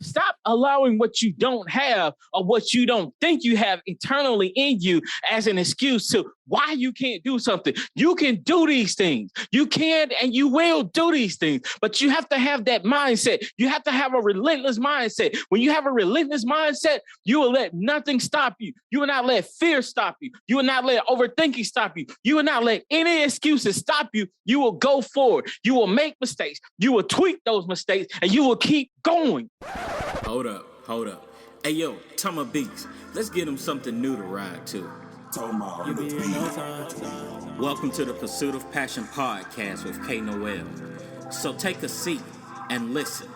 Stop allowing what you don't have or what you don't think you have internally in you as an excuse to why you can't do something. You can do these things. You can and you will do these things, but you have to have that mindset. You have to have a relentless mindset. When you have a relentless mindset, you will let nothing stop you. You will not let fear stop you. You will not let overthinking stop you. You will not let any excuses stop you. You will go forward. You will make mistakes. You will tweak those mistakes and you will keep going. Hold up. Hey, yo, Tama Beats, let's get him something new to ride to. Welcome to the Pursuit of Passion podcast with K. Noel. So take a seat and listen.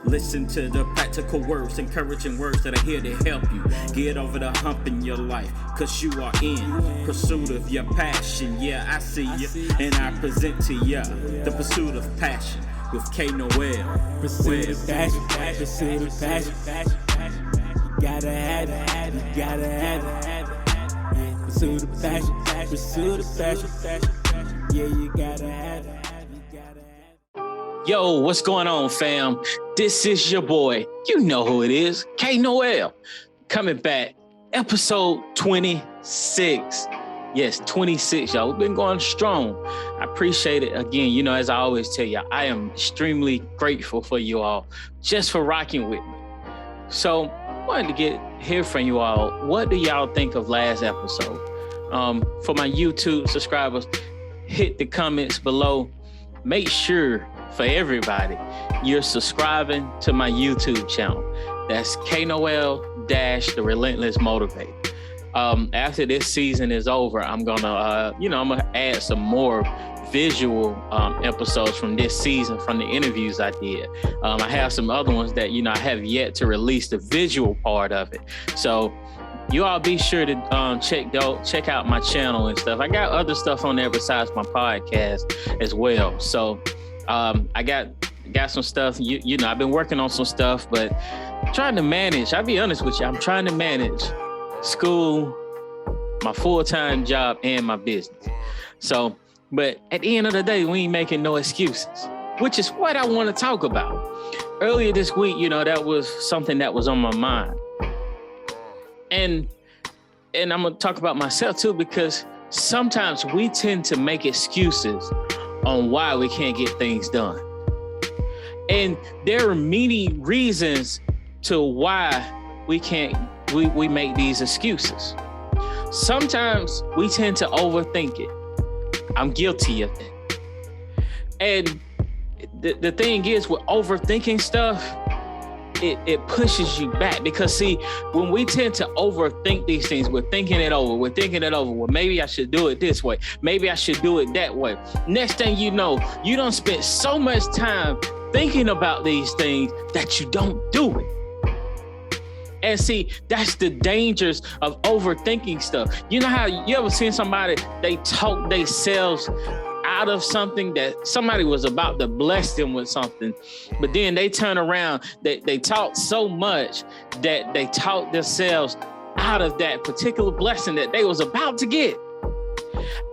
Listen to the practical words, encouraging words that are here to help you get over the hump in your life, cause you are in pursuit of your passion. Yeah, I see you, and I present to ya the Pursuit of Passion with K. Noel. Pursuit of passion, pursuit of passion. You gotta have it, you gotta have it. Yeah, pursuit of passion, pursuit of passion. Yeah, you gotta have it, you gotta have it. Yo, what's going on, fam? This is your boy. You know who it is, K. Noel. Coming back, episode 26. Yes, 26, y'all. We've been going strong. I appreciate it. Again, as I always tell you, I am extremely grateful for you all just for rocking with me. So, wanted to hear from you all. What do y'all think of last episode? For my YouTube subscribers, hit the comments below. Make sure for everybody, you're subscribing to my YouTube channel. That's K-Noel The Relentless Motivator. After this season is over, I'm gonna add some more visual episodes from this season from the interviews I did. I have some other ones that I have yet to release the visual part of it. So you all be sure to check out my channel and stuff. I got other stuff on there besides my podcast as well. So I got some stuff. I've been working on some stuff, but trying to manage. I'll be honest with you. I'm trying to manage school, my full-time job, and my business. So, but at the end of the day, we ain't making no excuses, which is what I want to talk about. Earlier this week, that was something that was on my mind. And I'm going to talk about myself too, because sometimes we tend to make excuses on why we can't get things done. And there are many reasons to why we make these excuses. Sometimes we tend to overthink it. I'm guilty of that. And the thing is, with overthinking stuff, it pushes you back, because see, when we tend to overthink these things, we're thinking it over. Well, maybe I should do it this way. Maybe I should do it that way. Next thing you know, you done spent so much time thinking about these things that you don't do it. And see, that's the dangers of overthinking stuff. You know how you ever seen somebody, they talk themselves out of something, that somebody was about to bless them with something, but then they turn around, they talk so much that they talk themselves out of that particular blessing that they was about to get.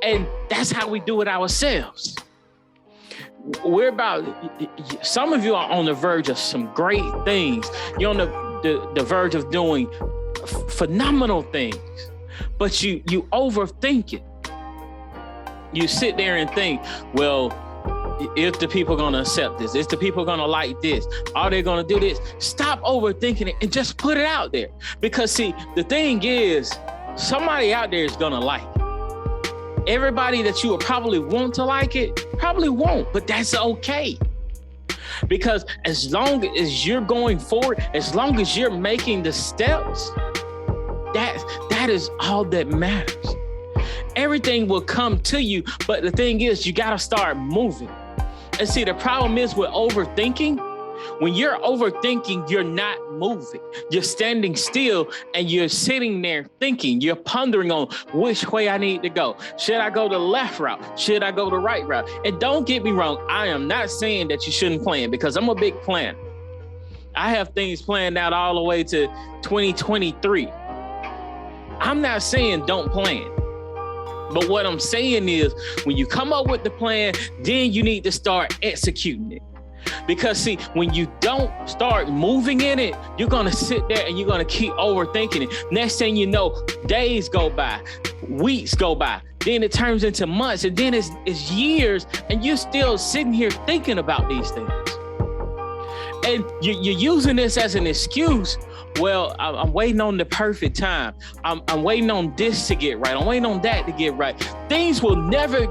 And that's how we do it ourselves. Some of you are on the verge of some great things. You're on the verge of doing phenomenal things, but you overthink it. You sit there and think, well, if the people are going to accept this, if the people are going to like this, are they going to do this? Stop overthinking it and just put it out there. Because see, the thing is, somebody out there is going to like it. Everybody that you would probably want to like it probably won't, but that's okay. Because as long as you're going forward, as long as you're making the steps, that is all that matters. Everything will come to you, but the thing is, you got to start moving. And see, the problem is with overthinking, when you're overthinking, you're not moving. You're standing still and you're sitting there thinking, you're pondering on which way I need to go. Should I go the left route? Should I go the right route? And don't get me wrong, I am not saying that you shouldn't plan, because I'm a big planner. I have things planned out all the way to 2023. I'm not saying don't plan. But what I'm saying is, when you come up with the plan, then you need to start executing it. Because see, when you don't start moving in it, you're going to sit there and you're going to keep overthinking it. Next thing you know, days go by, weeks go by, then it turns into months, and then it's years, and you're still sitting here thinking about these things. And you're using this as an excuse. Well, I'm waiting on the perfect time. I'm waiting on this to get right. I'm waiting on that to get right. Things will never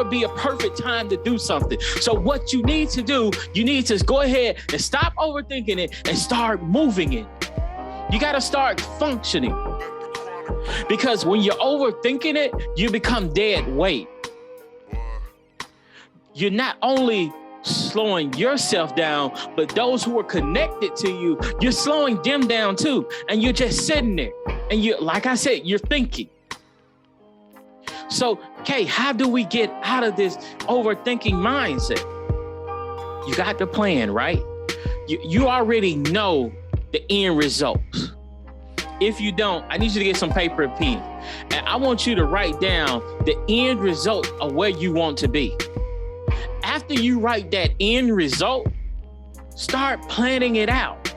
be a perfect time to do something. So what you need to do, you need to go ahead and stop overthinking it and start moving it. You got to start functioning. Because when you're overthinking it, you become dead weight. You're not only slowing yourself down, but those who are connected to you, you're slowing them down too. And you're just sitting there. And you, like I said, you're thinking. So, Kay, how do we get out of this overthinking mindset? You got the plan, right? You already know the end results. If you don't, I need you to get some paper and pen. And I want you to write down the end result of where you want to be. After you write that end result, start planning it out.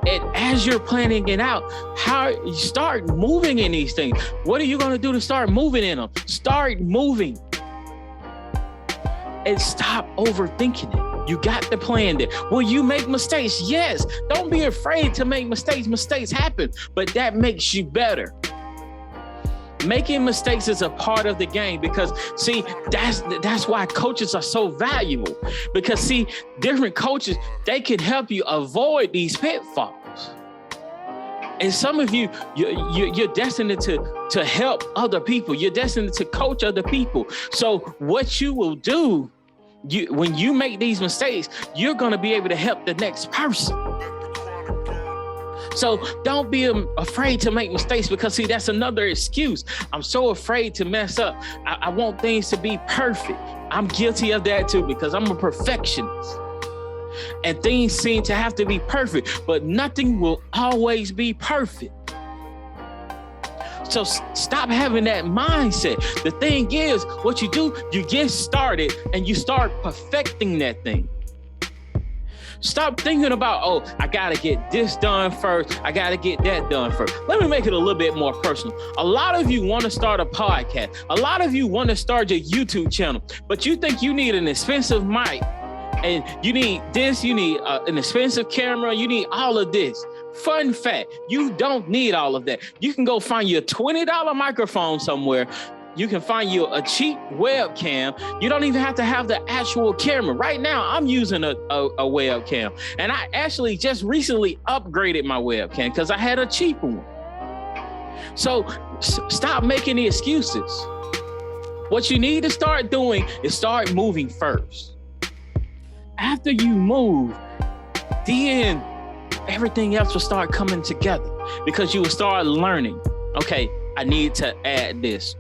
And as you're planning it out, how you start moving in these things. What are you going to do to start moving in them? Start moving. And stop overthinking it. You got the plan there. Will you make mistakes? Yes. Don't be afraid to make mistakes. Mistakes happen, but that makes you better. Making mistakes is a part of the game because, see, that's why coaches are so valuable. Because, see, different coaches, they can help you avoid these pitfalls. And some of you're destined to help other people. You're destined to coach other people. So what you will do, when you make these mistakes, you're going to be able to help the next person. So don't be afraid to make mistakes because, see, that's another excuse. I'm so afraid to mess up. I want things to be perfect. I'm guilty of that too because I'm a perfectionist. And things seem to have to be perfect, but nothing will always be perfect. So stop having that mindset. The thing is, what you do, you get started and you start perfecting that thing. Stop thinking about, oh, I got to get this done first. I got to get that done first. Let me make it a little bit more personal. A lot of you want to start a podcast. A lot of you want to start your YouTube channel, but you think you need an expensive mic and you need this, you need an expensive camera, you need all of this. Fun fact, you don't need all of that. You can go find you a $20 microphone somewhere. You can find you a cheap webcam. You don't even have to have the actual camera. Right now, I'm using a webcam. And I actually just recently upgraded my webcam because I had a cheaper one. So stop making the excuses. What you need to start doing is start moving first. After you move, then everything else will start coming together because you will start learning. Okay, I need to add this.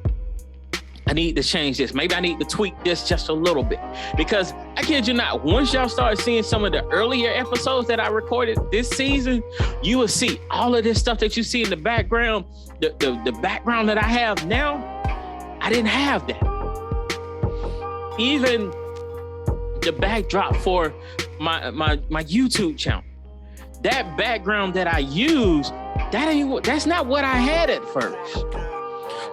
I need to change this. Maybe I need to tweak this just a little bit. Because I kid you not, once y'all start seeing some of the earlier episodes that I recorded this season, you will see all of this stuff that you see in the background, the background that I have now, I didn't have that. Even the backdrop for my YouTube channel, that background that I use, that's not what I had at first.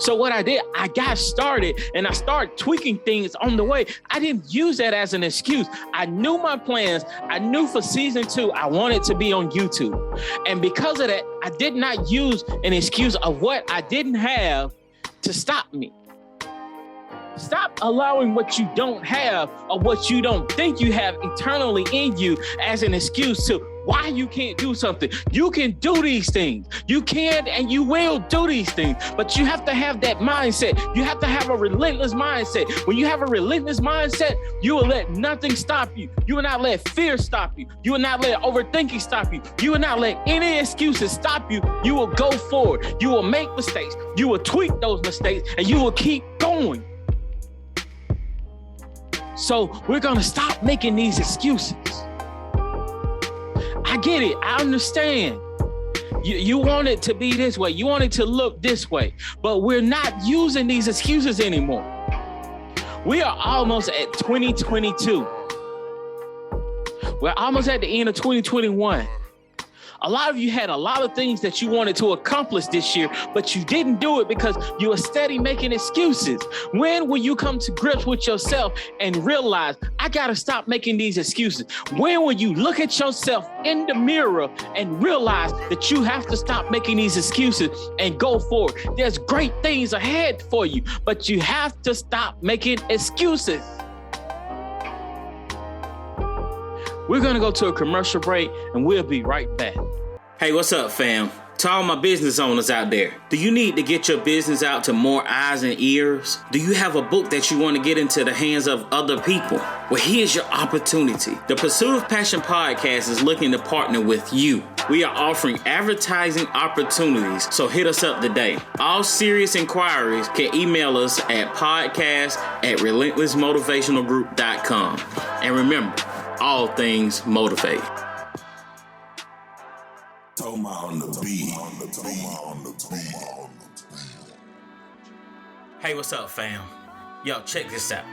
So what I did, I got started and I started tweaking things on the way. I didn't use that as an excuse. I knew my plans. I knew for season 2, I wanted to be on YouTube. And because of that, I did not use an excuse of what I didn't have to stop me. Stop allowing what you don't have or what you don't think you have internally in you as an excuse to why you can't do something. You can do these things. You can and you will do these things, but you have to have that mindset. You have to have a relentless mindset. When you have a relentless mindset, you will let nothing stop you. You will not let fear stop you. You will not let overthinking stop you. You will not let any excuses stop you. You will go forward. You will make mistakes. You will tweak those mistakes and you will keep going. So we're going to stop making these excuses. I get it. I understand. You want it to be this way. You want it to look this way. But we're not using these excuses anymore. We are almost at 2022. We're almost at the end of 2021. A lot of you had a lot of things that you wanted to accomplish this year, but you didn't do it because you were steady making excuses. When will you come to grips with yourself and realize, I got to stop making these excuses? When will you look at yourself in the mirror and realize that you have to stop making these excuses and go forward? There's great things ahead for you, but you have to stop making excuses. We're going to go to a commercial break and we'll be right back. Hey, what's up, fam? To all my business owners out there, do you need to get your business out to more eyes and ears? Do you have a book that you want to get into the hands of other people? Well, here's your opportunity. The Pursuit of Passion podcast is looking to partner with you. We are offering advertising opportunities, so hit us up today. All serious inquiries can email us at podcast@relentlessmotivationalgroup.com. And remember, all things motivate. Hey, what's up, fam? Yo, check this out.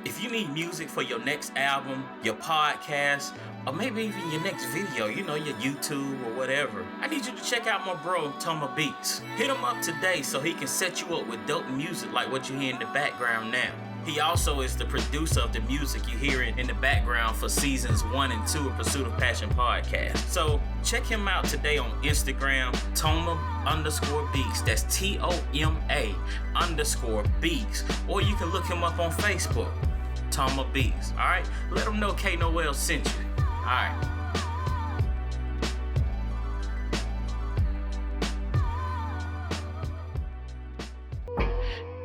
If you need music for your next album, your podcast, or maybe even your next video, your YouTube or whatever, I need you to check out my bro, Toma Beats. Hit him up today so he can set you up with dope music like what you hear in the background now. He also is the producer of the music you hear in the background for seasons 1 and 2 of Pursuit of Passion podcast. So check him out today on Instagram, Toma_Beats. That's TOMA_Beats. Or you can look him up on Facebook, Toma Beats. All right? Let him know K Noel sent you. All right.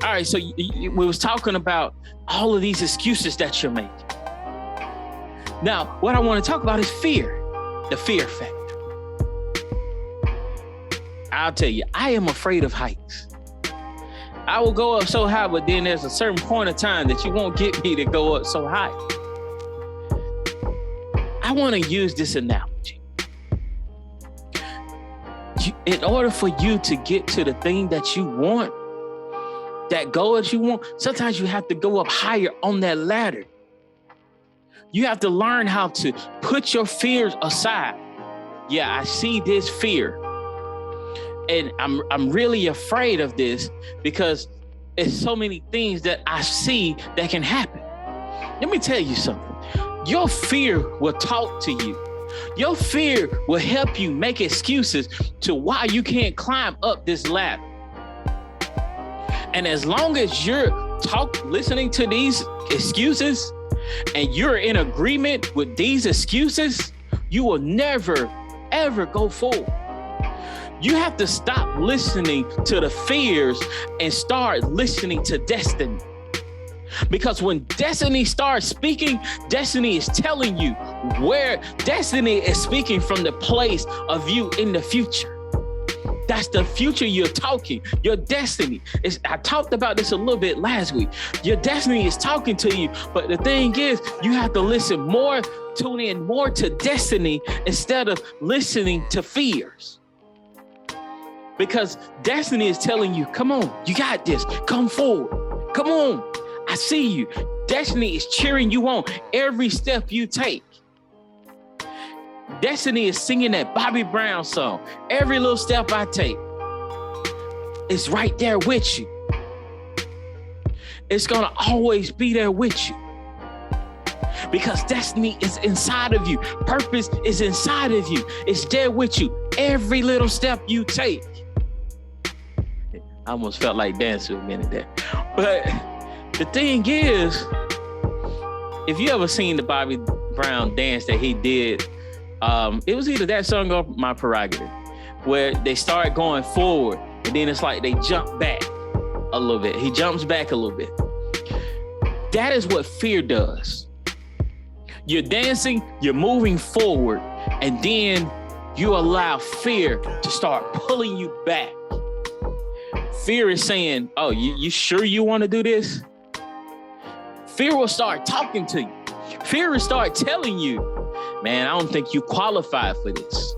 All right, so we was talking about all of these excuses that you're making. Now, what I want to talk about is fear, the fear factor. I'll tell you, I am afraid of heights. I will go up so high, but then there's a certain point of time that you won't get me to go up so high. I want to use this analogy. In order for you to get to the thing that you want, that goal that you want, sometimes you have to go up higher on that ladder. You have to learn how to put your fears aside. Yeah, I see this fear. And I'm really afraid of this because it's so many things that I see that can happen. Let me tell you something. Your fear will talk to you. Your fear will help you make excuses to why you can't climb up this ladder. And as long as you're listening to these excuses and you're in agreement with these excuses, you will never, ever go forward. You have to stop listening to the fears and start listening to destiny. Because when destiny starts speaking, destiny is telling you where destiny is speaking from the place of you in the future. That's the future you're talking. Your destiny is, I talked about this a little bit last week. Your destiny is talking to you, but the thing is, you have to listen more, tune in more to destiny instead of listening to fears. Because destiny is telling you, come on, you got this, come forward, come on, I see you. Destiny is cheering you on every step you take. Destiny is singing that Bobby Brown song. Every little step I take, it's right there with you. It's going to always be there with you. Because destiny is inside of you. Purpose is inside of you. It's there with you. Every little step you take. I almost felt like dancing a minute there. But the thing is, if you ever seen the Bobby Brown dance that he did, it was either that song or My Prerogative, where they start going forward and then it's like they jump back a little bit. He jumps back a little bit. That is what fear does. You're dancing, you're moving forward, and then you allow fear to start pulling you back. Fear is saying, oh, you sure you want to do this? Fear will start talking to you. Fear will start telling you, man, I don't think you qualify for this.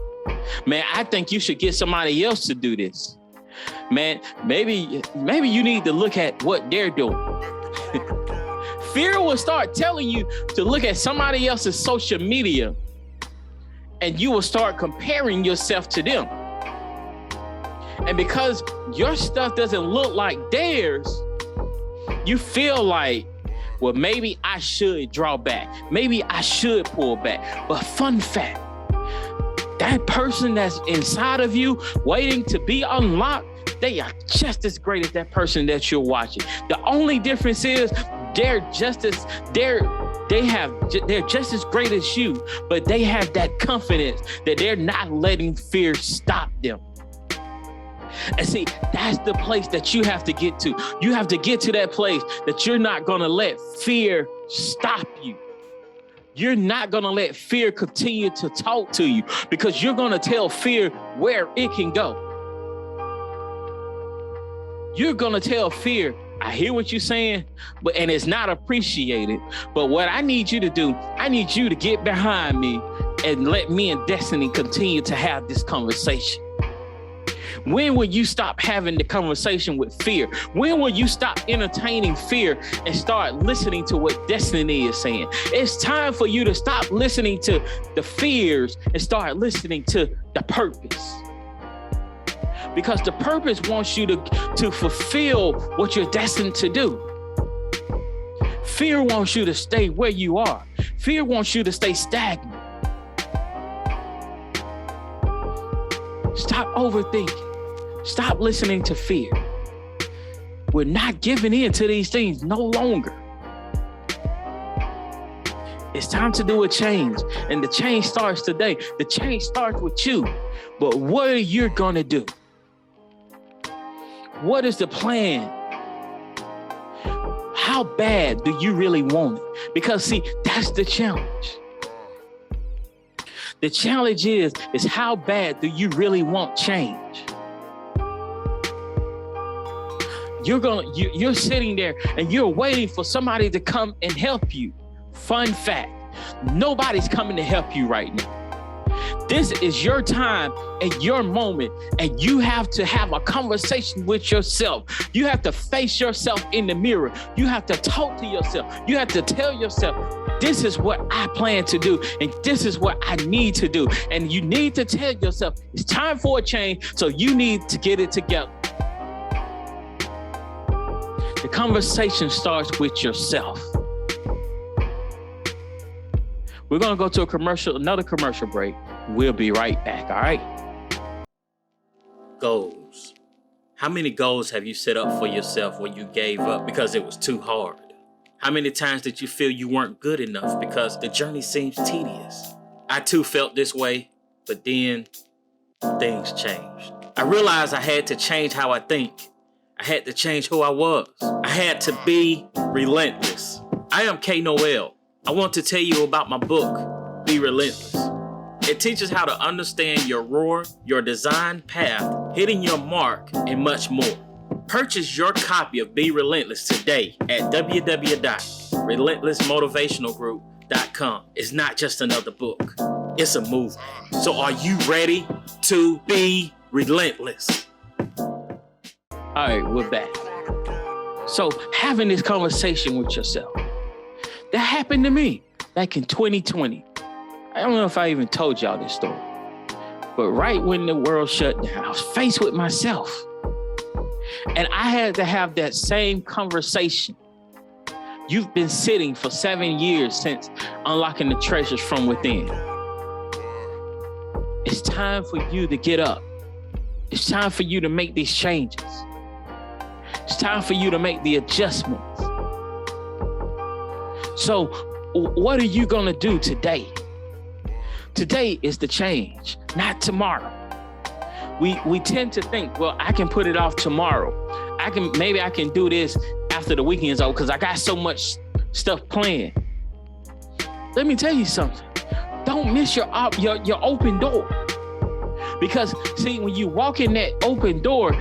Man, I think you should get somebody else to do this. Man, maybe you need to look at what they're doing. Fear will start telling you to look at somebody else's social media, and you will start comparing yourself to them. And because your stuff doesn't look like theirs, you feel like, well, maybe I should draw back. Maybe I should pull back. But fun fact, that person that's inside of you waiting to be unlocked, they are just as great as that person that you're watching. The only difference is they're just as great as you, but they have that confidence that they're not letting fear stop them. And see, that's the place that you have to get to. You have to get to that place that you're not going to let fear stop you. You're not going to let fear continue to talk to you, because you're going to tell fear where it can go. You're going to tell fear, I hear what you're saying, and it's not appreciated. But what I need you to do, I need you to get behind me and let me and Destiny continue to have this conversation. When will you stop having the conversation with fear? When will you stop entertaining fear and start listening to what Destiny is saying? It's time for you to stop listening to the fears and start listening to the purpose. Because the purpose wants you to fulfill what you're destined to do. Fear wants you to stay where you are. Fear wants you to stay stagnant. Stop overthinking. Stop listening to fear. We're not giving in to these things no longer. It's time to do a change, and the change starts today. The change starts with you. But what are you going to do? What is the plan? How bad do you really want it? Because see, that's the challenge. The challenge is how bad do you really want change? You're sitting there and you're waiting for somebody to come and help you. Fun fact, nobody's coming to help you right now. This is your time and your moment, and you have to have a conversation with yourself. You have to face yourself in the mirror. You have to talk to yourself. You have to tell yourself, this is what I plan to do, and this is what I need to do. And you need to tell yourself, it's time for a change, so you need to get it together. The conversation starts with yourself. We're going to go to another commercial break. We'll be right back, all right? Goals. How many goals have you set up for yourself where you gave up because it was too hard? How many times did you feel you weren't good enough because the journey seems tedious? I too felt this way, but then things changed. I realized I had to change how I think. I had to change who I was. I had to be relentless. I am Noel. I want to tell you about my book, Be Relentless. It teaches how to understand your roar, your design path, hitting your mark, and much more. Purchase your copy of Be Relentless today at www.relentlessmotivationalgroup.com. It's not just another book. It's a movement. So are you ready to be relentless? All right, we're back. So having this conversation with yourself, that happened to me back in 2020. I don't know if I even told y'all this story, but right when the world shut down, I was faced with myself. And I had to have that same conversation. You've been sitting for 7 years since unlocking the treasures from within. It's time for you to get up. It's time for you to make these changes. It's time for you to make the adjustments. So what are you going to do today? Today is the change, not tomorrow. We tend to think, well, I can put it off tomorrow. Maybe I can do this after the weekend's over because I got so much stuff planned. Let me tell you something. Don't miss your open door. Because see, when you walk in that open door,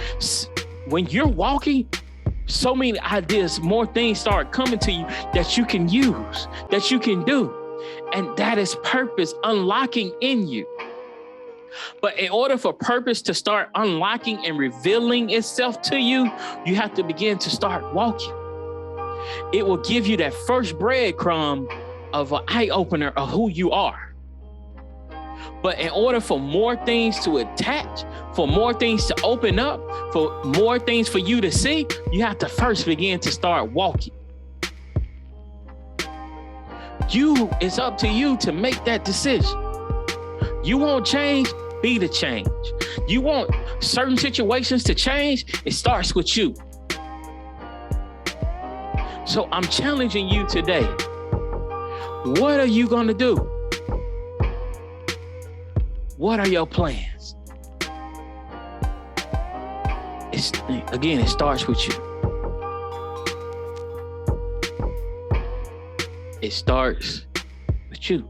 when you're walking, so many ideas, more things start coming to you that you can use, that you can do. And that is purpose unlocking in you. But in order for purpose to start unlocking and revealing itself to you, you have to begin to start walking. It will give you that first breadcrumb of an eye-opener of who you are. But in order for more things to attach, for more things to open up, for more things for you to see, you have to first begin to start walking. It's up to you to make that decision. You want change, be the change. You want certain situations to change, it starts with you. So I'm challenging you today. What are you going to do? What are your plans? It starts with you. It starts with you.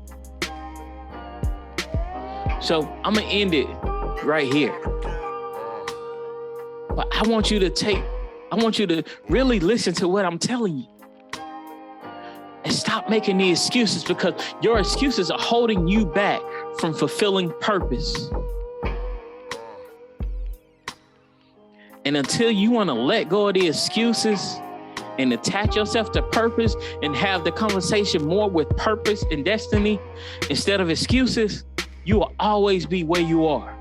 So I'm going to end it right here. But I want you to really listen to what I'm telling you. And stop making the excuses, because your excuses are holding you back from fulfilling purpose. And until you want to let go of the excuses and attach yourself to purpose and have the conversation more with purpose and destiny instead of excuses, you will always be where you are.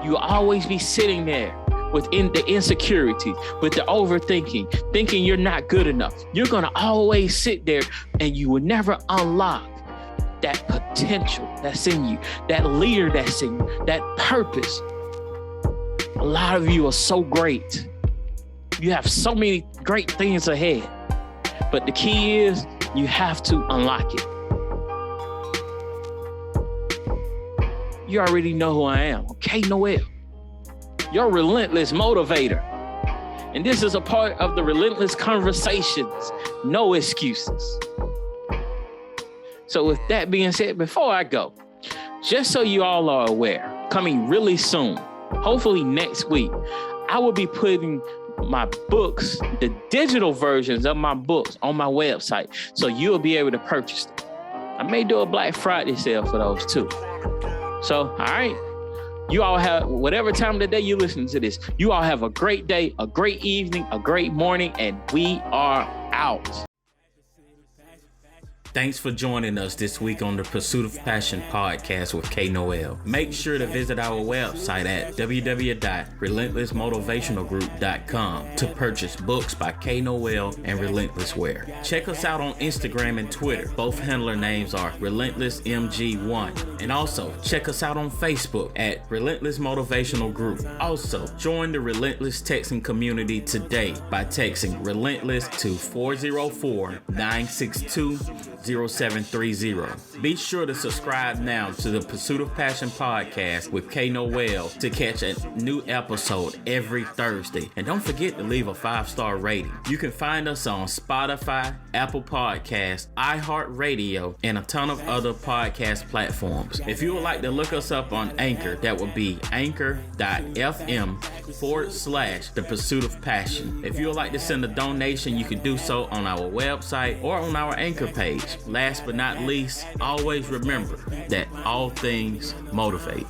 You will always be sitting there within the insecurities, with the overthinking, thinking you're not good enough. You're going to always sit there and you will never unlock that potential that's in you, that leader that's in you, that purpose. A lot of you are so great. You have so many great things ahead. But the key is you have to unlock it. You already know who I am, okay, Noel? Your relentless motivator. And this is a part of the relentless conversations. No excuses. So with that being said, before I go, just so you all are aware, coming really soon, hopefully next week, I will be putting my books, the digital versions of my books, on my website. So you'll be able to purchase them. I may do a Black Friday sale for those too. So, all right. You all have, whatever time of the day you listen to this, you all have a great day, a great evening, a great morning, and we are out. Thanks for joining us this week on the Pursuit of Passion podcast with K. Noel. Make sure to visit our website at www.relentlessmotivationalgroup.com to purchase books by K. Noel and Relentless Wear. Check us out on Instagram and Twitter. Both handler names are RelentlessMG1. And also check us out on Facebook at Relentless Motivational Group. Also, join the Relentless Texting Community today by texting Relentless to 404-962-0730. Be sure to subscribe now to the Pursuit of Passion podcast with K. Noel to catch a new episode every Thursday. And don't forget to leave a 5-star rating. You can find us on Spotify, Apple Podcasts, iHeartRadio, and a ton of other podcast platforms. If you would like to look us up on Anchor, that would be anchor.fm/The Pursuit of Passion. If you would like to send a donation, you can do so on our website or on our Anchor page. Last but not least, always remember that all things motivate.